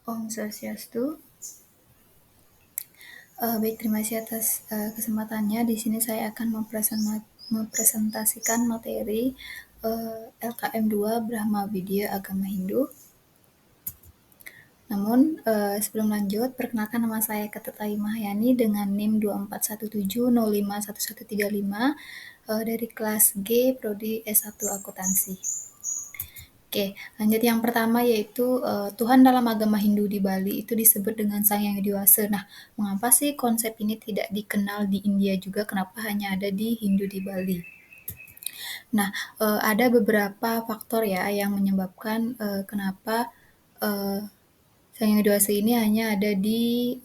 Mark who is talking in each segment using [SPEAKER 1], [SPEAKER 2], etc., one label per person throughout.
[SPEAKER 1] Om Swastiastu. Baik, terima kasih atas kesempatannya. Di sini saya akan mempresentasikan materi LKM 2 Brahma Widya Agama Hindu. Namun, sebelum lanjut, perkenalkan nama saya Ketetahi Mahyani dengan NIM 2417051135 dari kelas G Prodi S1 Akuntansi. Oke, lanjut yang pertama yaitu Tuhan dalam agama Hindu di Bali itu disebut dengan Sang Yang Widiwasa. Nah, mengapa sih konsep ini tidak dikenal di India juga? Kenapa hanya ada di Hindu di Bali? Nah, ada beberapa faktor ya yang menyebabkan kenapa Sang Yang Widiwasa ini hanya ada di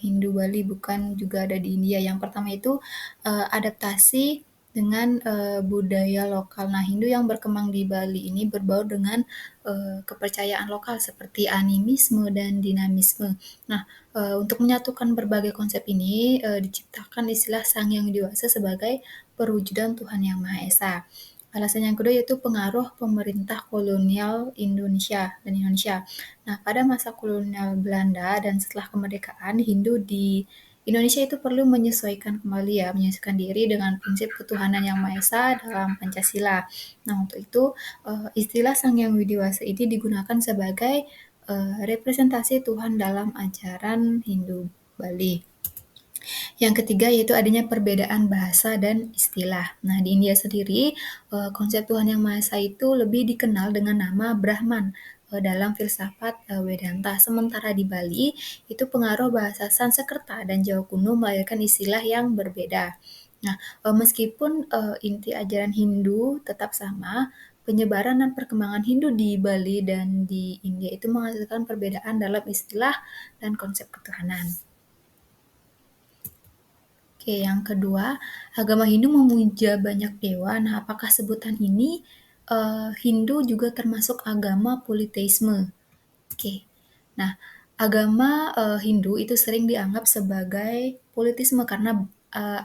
[SPEAKER 1] Hindu Bali, bukan juga ada di India. Yang pertama itu adaptasi dengan budaya lokal. Nah, Hindu yang berkembang di Bali ini berbaur dengan kepercayaan lokal seperti animisme dan dinamisme. Nah, untuk menyatukan berbagai konsep ini diciptakan istilah Sang Yang Widiwasa sebagai perwujudan Tuhan Yang Maha Esa. Alasan yang kedua yaitu pengaruh pemerintah kolonial Indonesia dan Indonesia. Nah, pada masa kolonial Belanda dan setelah kemerdekaan, Hindu di Indonesia itu perlu menyesuaikan kembali ya, menyesuaikan diri dengan prinsip ketuhanan yang Maha Esa dalam Pancasila. Nah, untuk itu istilah Sang Yang Widiwasa ini digunakan sebagai representasi Tuhan dalam ajaran Hindu Bali. Yang ketiga yaitu adanya perbedaan bahasa dan istilah. Nah, di India sendiri, konsep Tuhan Yang Maha Esa itu lebih dikenal dengan nama Brahman dalam filsafat Vedanta. Sementara di Bali, itu pengaruh bahasa Sanskerta dan Jawa kuno melahirkan istilah yang berbeda. Nah, meskipun inti ajaran Hindu tetap sama, penyebaran dan perkembangan Hindu di Bali dan di India itu menghasilkan perbedaan dalam istilah dan konsep ketuhanan. Oke, yang kedua, agama Hindu memuja banyak dewa. Nah, apakah sebutan ini Hindu juga termasuk agama politeisme? Oke. Nah, agama Hindu itu sering dianggap sebagai politisme karena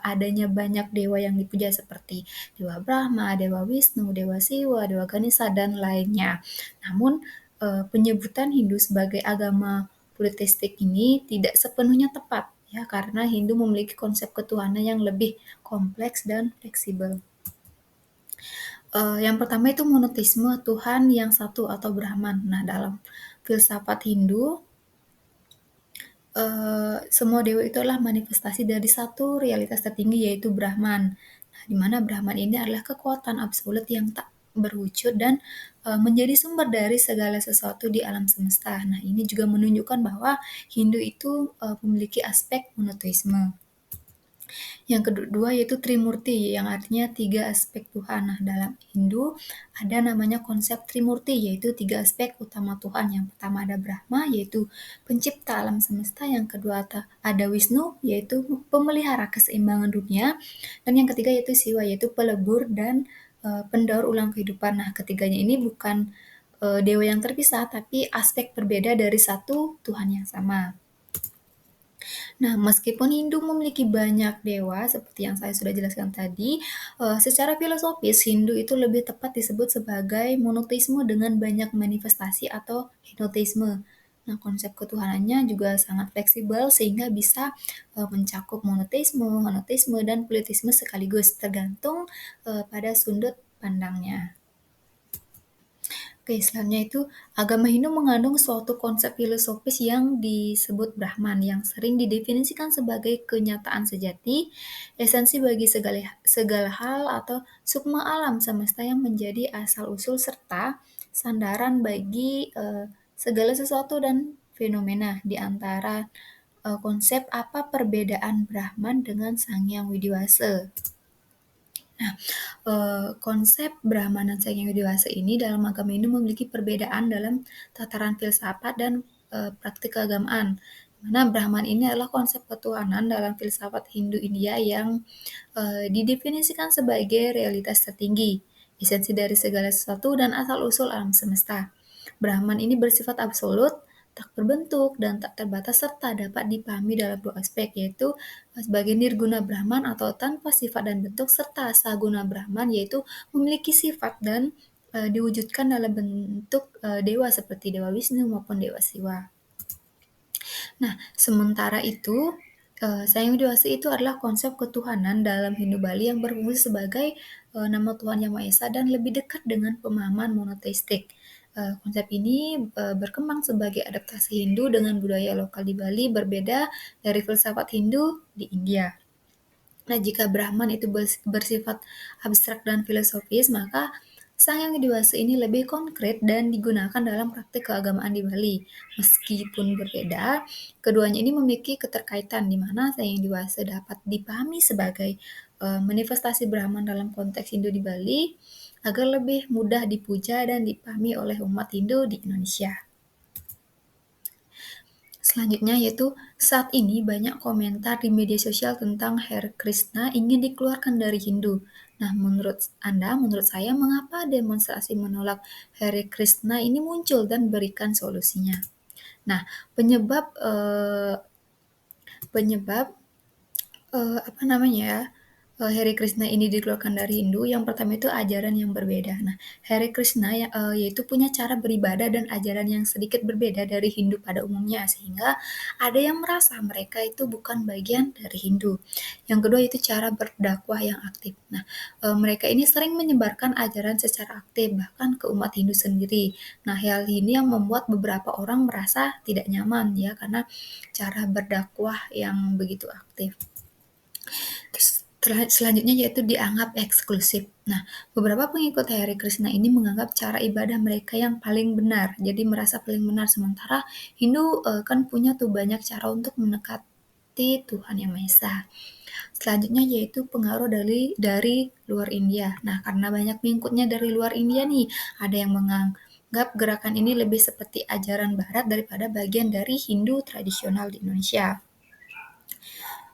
[SPEAKER 1] adanya banyak dewa yang dipuja seperti Dewa Brahma, Dewa Wisnu, Dewa Siwa, Dewa Ganesha, dan lainnya. Namun, penyebutan Hindu sebagai agama politeistik ini tidak sepenuhnya tepat ya karena Hindu memiliki konsep ketuhanan yang lebih kompleks dan fleksibel. Yang pertama itu monoteisme, Tuhan yang satu atau Brahman. Nah, dalam filsafat Hindu, semua dewa itu adalah manifestasi dari satu realitas tertinggi yaitu Brahman. Nah, di mana Brahman ini adalah kekuatan absolut yang tak berwujud dan menjadi sumber dari segala sesuatu di alam semesta. Nah, ini juga menunjukkan bahwa Hindu itu memiliki aspek monoteisme. Yang kedua yaitu Trimurti, yang artinya 3 aspek Tuhan. Nah, dalam Hindu ada namanya konsep Trimurti, yaitu 3 aspek utama Tuhan. Yang pertama ada Brahma, yaitu pencipta alam semesta. Yang kedua ada Wisnu, yaitu pemelihara keseimbangan dunia. Dan yang ketiga yaitu Siwa, yaitu pelebur dan pendaur ulang kehidupan. Nah, ketiganya ini bukan dewa yang terpisah, tapi aspek berbeda dari satu Tuhan yang sama. Nah, meskipun Hindu memiliki banyak dewa, seperti yang saya sudah jelaskan tadi, secara filosofis Hindu itu lebih tepat disebut sebagai monoteisme dengan banyak manifestasi atau henoteisme. Nah, konsep ketuhanannya juga sangat fleksibel sehingga bisa mencakup monoteisme, henoteisme, dan politeisme sekaligus, tergantung pada sudut pandangnya. Oke, selanjutnya itu agama Hindu mengandung suatu konsep filosofis yang disebut Brahman yang sering didefinisikan sebagai kenyataan sejati, esensi bagi segala hal atau sukma alam semesta yang menjadi asal-usul serta sandaran bagi segala sesuatu dan fenomena di antara konsep apa perbedaan Brahman dengan Sang Yang Widiwasa. Nah, konsep Brahman dan Sang Yang Widiwasa ini dalam agama Hindu memiliki perbedaan dalam tataran filsafat dan praktik keagamaan. Mana Brahman ini adalah konsep ketuhanan dalam filsafat Hindu India yang didefinisikan sebagai realitas tertinggi, esensi dari segala sesuatu dan asal-usul alam semesta. Brahman ini bersifat absolut, tak berbentuk, dan tak terbatas serta dapat dipahami dalam dua aspek, yaitu sebagai nirguna Brahman atau tanpa sifat dan bentuk, serta saguna Brahman, yaitu memiliki sifat dan diwujudkan dalam bentuk dewa seperti Dewa Wisnu maupun Dewa Siwa. Nah, sementara itu, Sang Hyang Widi Wasa itu adalah konsep ketuhanan dalam Hindu Bali yang berfungsi sebagai, nama Tuhan Yang Maha Esa dan lebih dekat dengan pemahaman monoteistik. Konsep ini, berkembang sebagai adaptasi Hindu dengan budaya lokal di Bali berbeda dari filsafat Hindu di India. Nah, jika Brahman itu bersifat abstrak dan filosofis, maka Sang Yang Dewasa ini lebih konkret dan digunakan dalam praktik keagamaan di Bali. Meskipun berbeda, keduanya ini memiliki keterkaitan di mana Sang Yang Dewasa dapat dipahami sebagai manifestasi Brahman dalam konteks Hindu di Bali agar lebih mudah dipuja dan dipahami oleh umat Hindu di Indonesia. Selanjutnya yaitu saat ini banyak komentar di media sosial tentang Hare Krishna ingin dikeluarkan dari Hindu. Nah, menurut saya, mengapa demonstrasi menolak Hare Krishna ini muncul dan berikan solusinya? Nah, penyebab penyebab apa namanya ya, Hare Krishna ini dikeluarkan dari Hindu, yang pertama itu ajaran yang berbeda. Nah, Hare Krishna yaitu punya cara beribadah dan ajaran yang sedikit berbeda dari Hindu pada umumnya, sehingga ada yang merasa mereka itu bukan bagian dari Hindu. Yang kedua itu cara berdakwah yang aktif. Nah, mereka ini sering menyebarkan ajaran secara aktif, bahkan ke umat Hindu sendiri. Nah, hal ini yang membuat beberapa orang merasa tidak nyaman ya, karena cara berdakwah yang begitu aktif. Selanjutnya yaitu dianggap eksklusif. Nah, beberapa pengikut Hare Krishna ini menganggap cara ibadah mereka yang paling benar, jadi merasa paling benar, sementara Hindu kan punya tuh banyak cara untuk mendekati Tuhan Yang Maha Esa. Selanjutnya yaitu pengaruh dari luar India. Nah, karena banyak pengikutnya dari luar India nih, ada yang menganggap gerakan ini lebih seperti ajaran barat daripada bagian dari Hindu tradisional di Indonesia.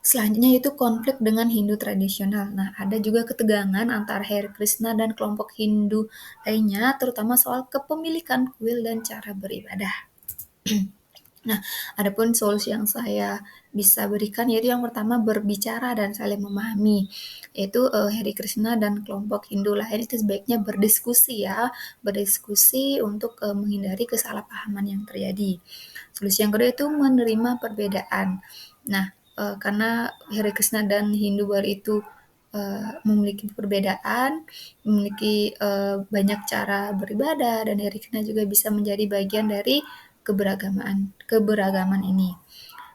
[SPEAKER 1] Selanjutnya yaitu konflik dengan Hindu tradisional. Nah, ada juga ketegangan antara Hare Krishna dan kelompok Hindu lainnya, terutama soal kepemilikan kuil dan cara beribadah. Nah, adapun solusi yang saya bisa berikan yaitu yang pertama berbicara dan saling memahami. Yaitu Hare Krishna dan kelompok Hindu lain itu sebaiknya berdiskusi ya, berdiskusi untuk menghindari kesalahpahaman yang terjadi. Solusi yang kedua itu menerima perbedaan. Nah, karena Hare Krishna dan Hindu Bali itu memiliki perbedaan, memiliki banyak cara beribadah, dan Hare Krishna juga bisa menjadi bagian dari keberagaman ini.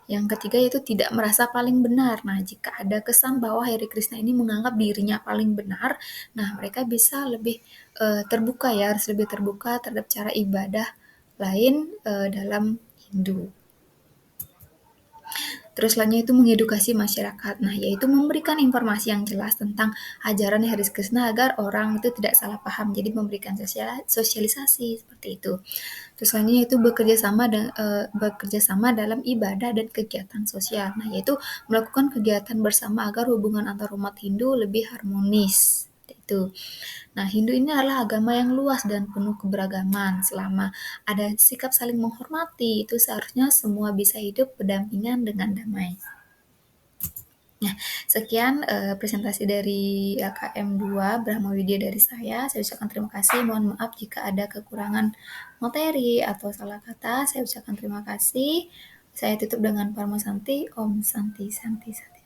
[SPEAKER 1] Yang ketiga yaitu tidak merasa paling benar. Nah, jika ada kesan bahwa Hare Krishna ini menganggap dirinya paling benar, nah mereka bisa lebih terbuka ya, harus lebih terbuka terhadap cara ibadah lain dalam Hindu. Terus selanjutnya itu mengedukasi masyarakat. Nah, yaitu memberikan informasi yang jelas tentang ajaran Hare Krishna agar orang itu tidak salah paham. Jadi memberikan sosialisasi seperti itu. Terus selanjutnya itu bekerja sama dalam ibadah dan kegiatan sosial. Nah, yaitu melakukan kegiatan bersama agar hubungan antar umat Hindu lebih harmonis. Itu. Nah, Hindu ini adalah agama yang luas dan penuh keberagaman. Selama ada sikap saling menghormati, itu seharusnya semua bisa hidup berdampingan dengan damai. Nah, sekian presentasi dari LKM 2 Brahma Widya dari saya. Saya ucapkan terima kasih. Mohon maaf jika ada kekurangan materi atau salah kata. Saya ucapkan terima kasih. Saya tutup dengan Parma Santi. Om Santi Santi Santi.